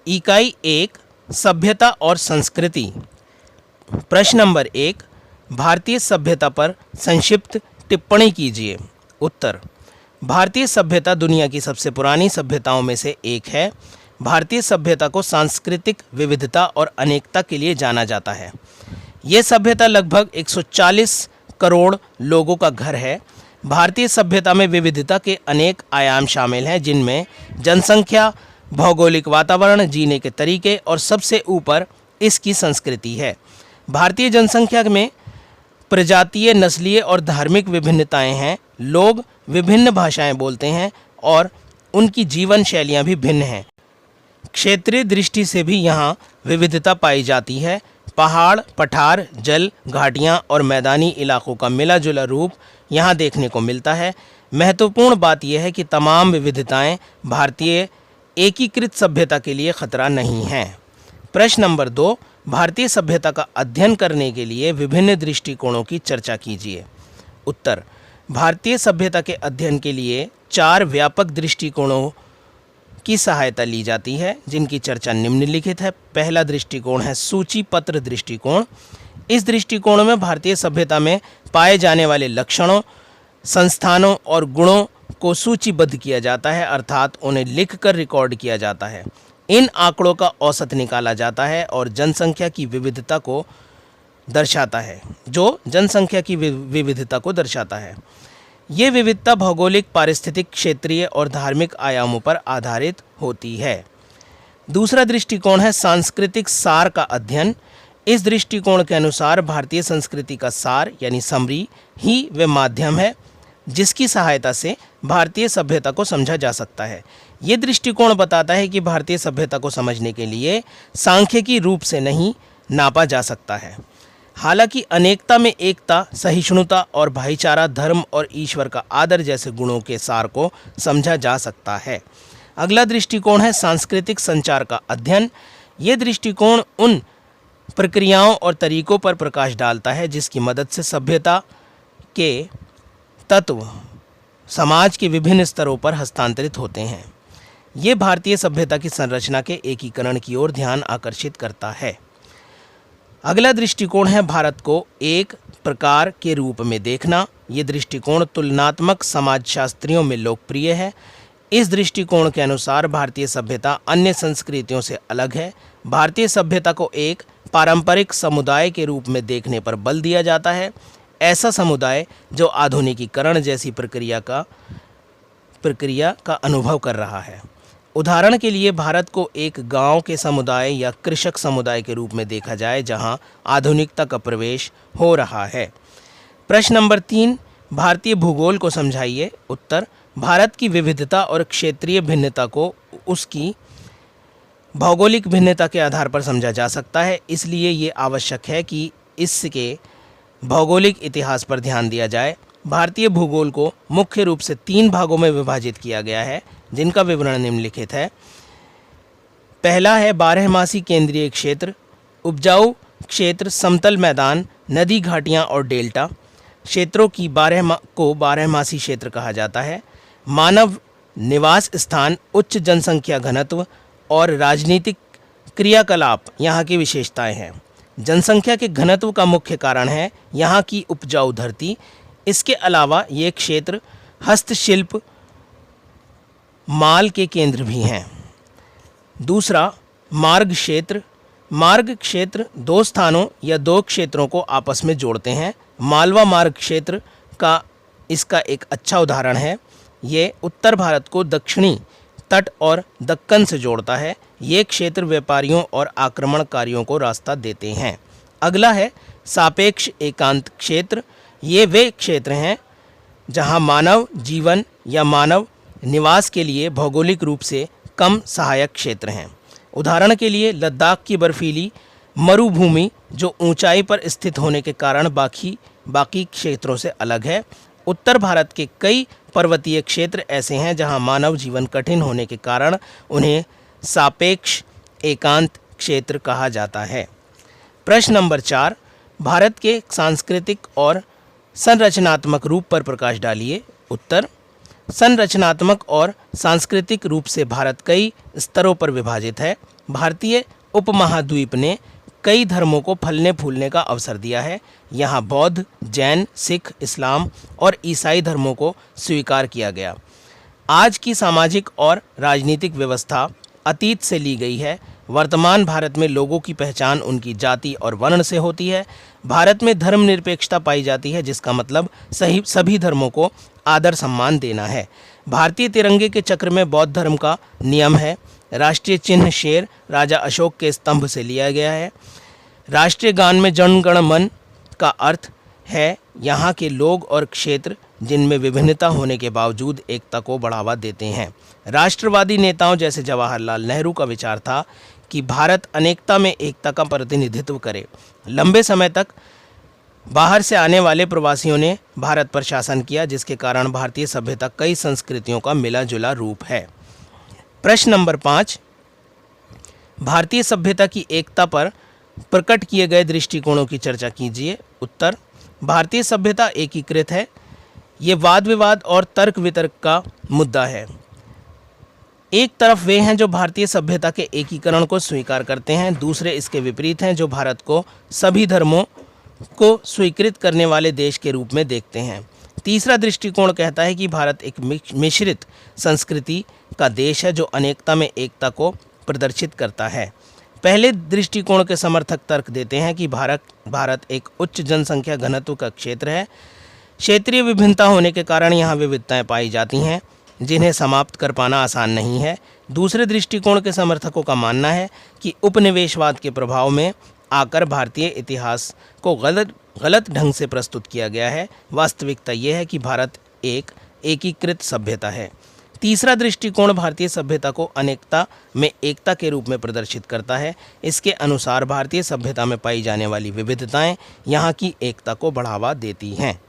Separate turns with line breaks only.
इकाई 1 सभ्यता और संस्कृति। प्रश्न नंबर 1, भारतीय सभ्यता पर संक्षिप्त टिप्पणी कीजिए। उत्तर, भारतीय सभ्यता दुनिया की सबसे पुरानी सभ्यताओं में से एक है। भारतीय सभ्यता को सांस्कृतिक विविधता और अनेकता के लिए जाना जाता है। ये सभ्यता लगभग 140 करोड़ लोगों का घर है। भारतीय सभ्यता में विविधता के अनेक आयाम शामिल हैं, जिनमें जनसंख्या, भौगोलिक वातावरण, जीने के तरीके और सबसे ऊपर इसकी संस्कृति है। भारतीय जनसंख्या में प्रजातीय, नस्लीय और धार्मिक विभिन्नताएं हैं। लोग विभिन्न भाषाएं बोलते हैं और उनकी जीवन शैलियां भी भिन्न हैं। क्षेत्रीय दृष्टि से भी यहाँ विविधता पाई जाती है। पहाड़, पठार, जल, घाटियाँ और मैदानी इलाकों का मिला जुला रूप यहाँ देखने को मिलता है। महत्वपूर्ण बात यह है कि तमाम विविधताएं भारतीय एकीकृत सभ्यता के लिए खतरा नहीं हैं। प्रश्न नंबर 2, भारतीय सभ्यता का अध्ययन करने के लिए विभिन्न दृष्टिकोणों की चर्चा कीजिए। उत्तर, भारतीय सभ्यता के अध्ययन के लिए 4 व्यापक दृष्टिकोणों की सहायता ली जाती है, जिनकी चर्चा निम्नलिखित है। पहला दृष्टिकोण है सूचीपत्र दृष्टिकोण। इस दृष्टिकोण में भारतीय सभ्यता में पाए जाने वाले लक्षणों, संस्थानों और गुणों को सूचीबद्ध किया जाता है, अर्थात उन्हें लिखकर रिकॉर्ड किया जाता है। इन आंकड़ों का औसत निकाला जाता है और जनसंख्या की विविधता को दर्शाता है, ये विविधता भौगोलिक, पारिस्थितिक, क्षेत्रीय और धार्मिक आयामों पर आधारित होती है। दूसरा दृष्टिकोण है सांस्कृतिक सार का अध्ययन। इस दृष्टिकोण के अनुसार भारतीय संस्कृति का सार यानी समरी ही वह माध्यम है जिसकी सहायता से भारतीय सभ्यता को समझा जा सकता है। ये दृष्टिकोण बताता है कि भारतीय सभ्यता को समझने के लिए सांख्यिकी रूप से नहीं नापा जा सकता है। हालांकि अनेकता में एकता, सहिष्णुता और भाईचारा, धर्म और ईश्वर का आदर जैसे गुणों के सार को समझा जा सकता है। अगला दृष्टिकोण है सांस्कृतिक संचार का अध्ययन। ये दृष्टिकोण उन प्रक्रियाओं और तरीकों पर प्रकाश डालता है जिसकी मदद से सभ्यता के तत्व समाज के विभिन्न स्तरों पर हस्तांतरित होते हैं। ये भारतीय सभ्यता की संरचना के एकीकरण की ओर ध्यान आकर्षित करता है। अगला दृष्टिकोण है भारत को एक प्रकार के रूप में देखना। ये दृष्टिकोण तुलनात्मक समाजशास्त्रियों में लोकप्रिय है। इस दृष्टिकोण के अनुसार भारतीय सभ्यता अन्य संस्कृतियों से अलग है। भारतीय सभ्यता को एक पारंपरिक समुदाय के रूप में देखने पर बल दिया जाता है, ऐसा समुदाय जो आधुनिकीकरण जैसी प्रक्रिया का अनुभव कर रहा है। उदाहरण के लिए भारत को एक गांव के समुदाय या कृषक समुदाय के रूप में देखा जाए जहां आधुनिकता का प्रवेश हो रहा है। प्रश्न नंबर 3, भारतीय भूगोल को समझाइए। उत्तर, भारत की विविधता और क्षेत्रीय भिन्नता को उसकी भौगोलिक भिन्नता के आधार पर समझा जा सकता है, इसलिए ये आवश्यक है कि इसके भौगोलिक इतिहास पर ध्यान दिया जाए। भारतीय भूगोल को मुख्य रूप से 3 भागों में विभाजित किया गया है, जिनका विवरण निम्नलिखित है। पहला है बारहमासी केंद्रीय क्षेत्र, उपजाऊ क्षेत्र, समतल मैदान, नदी, घाटियाँ और डेल्टा क्षेत्रों की बारहमासी क्षेत्र कहा जाता है। मानव निवास स्थान, उच्च जनसंख्या घनत्व और राजनीतिक क्रियाकलाप यहाँ की विशेषताएं हैं। जनसंख्या के घनत्व का मुख्य कारण है यहाँ की उपजाऊ धरती। इसके अलावा ये क्षेत्र हस्तशिल्प, माल के केंद्र भी हैं। दूसरा, मार्ग क्षेत्र। मार्ग क्षेत्र 2 स्थानों या 2 क्षेत्रों को आपस में जोड़ते हैं। मालवा मार्ग क्षेत्र का इसका एक अच्छा उदाहरण है। ये उत्तर भारत को दक्षिणी तट और दक्कन से जोड़ता है। ये क्षेत्र व्यापारियों और आक्रमणकारियों को रास्ता देते हैं। अगला है सापेक्ष एकांत क्षेत्र। ये वे क्षेत्र हैं जहां मानव जीवन या मानव निवास के लिए भौगोलिक रूप से कम सहायक क्षेत्र हैं। उदाहरण के लिए लद्दाख की बर्फीली मरुभूमि जो ऊंचाई पर स्थित होने के कारण बाकी क्षेत्रों से अलग है। उत्तर भारत के कई पर्वतीय क्षेत्र ऐसे हैं जहां मानव जीवन कठिन होने के कारण उन्हें सापेक्ष एकांत क्षेत्र कहा जाता है। प्रश्न नंबर 4, भारत के सांस्कृतिक और संरचनात्मक रूप पर प्रकाश डालिए। उत्तर, संरचनात्मक और सांस्कृतिक रूप से भारत कई स्तरों पर विभाजित है। भारतीय उपमहाद्वीप ने कई धर्मों को फलने फूलने का अवसर दिया है। यहाँ बौद्ध, जैन, सिख, इस्लाम और ईसाई धर्मों को स्वीकार किया गया। आज की सामाजिक और राजनीतिक व्यवस्था अतीत से ली गई है। वर्तमान भारत में लोगों की पहचान उनकी जाति और वर्ण से होती है। भारत में धर्मनिरपेक्षता पाई जाती है, जिसका मतलब सभी धर्मों को आदर सम्मान देना है। भारतीय तिरंगे के चक्र में बौद्ध धर्म का नियम है। राष्ट्रीय चिन्ह शेर राजा अशोक के स्तंभ से लिया गया है। राष्ट्रीय गान में जन गण मन का अर्थ है यहाँ के लोग और क्षेत्र जिनमें विभिन्नता होने के बावजूद एकता को बढ़ावा देते हैं। राष्ट्रवादी नेताओं जैसे जवाहरलाल नेहरू का विचार था कि भारत अनेकता में एकता का प्रतिनिधित्व करे। लंबे समय तक बाहर से आने वाले प्रवासियों ने भारत पर शासन किया, जिसके कारण भारतीय सभ्यता कई संस्कृतियों का मिला जुला रूप है। प्रश्न नंबर 5, भारतीय सभ्यता की एकता पर प्रकट किए गए दृष्टिकोणों की चर्चा कीजिए। उत्तर, भारतीय सभ्यता एकीकृत है। ये वाद विवाद और तर्क वितर्क का मुद्दा है। एक तरफ वे हैं जो भारतीय सभ्यता के एकीकरण को स्वीकार करते हैं, दूसरे इसके विपरीत हैं जो भारत को सभी धर्मों को स्वीकृत करने वाले देश के रूप में देखते हैं। तीसरा दृष्टिकोण कहता है कि भारत एक मिश्रित संस्कृति का देश है जो अनेकता में एकता को प्रदर्शित करता है। पहले दृष्टिकोण के समर्थक तर्क देते हैं कि भारत एक उच्च जनसंख्या घनत्व का क्षेत्र है। क्षेत्रीय विभिन्नता होने के कारण यहाँ विविधताएं पाई जाती हैं जिन्हें समाप्त कर पाना आसान नहीं है। दूसरे दृष्टिकोण के समर्थकों का मानना है कि उपनिवेशवाद के प्रभाव में आकर भारतीय इतिहास को गलत ढंग से प्रस्तुत किया गया है। वास्तविकता यह है कि भारत एक एकीकृत सभ्यता है। तीसरा दृष्टिकोण भारतीय सभ्यता को अनेकता में एकता के रूप में प्रदर्शित करता है। इसके अनुसार भारतीय सभ्यता में पाई जाने वाली विविधताएं यहाँ की एकता को बढ़ावा देती हैं।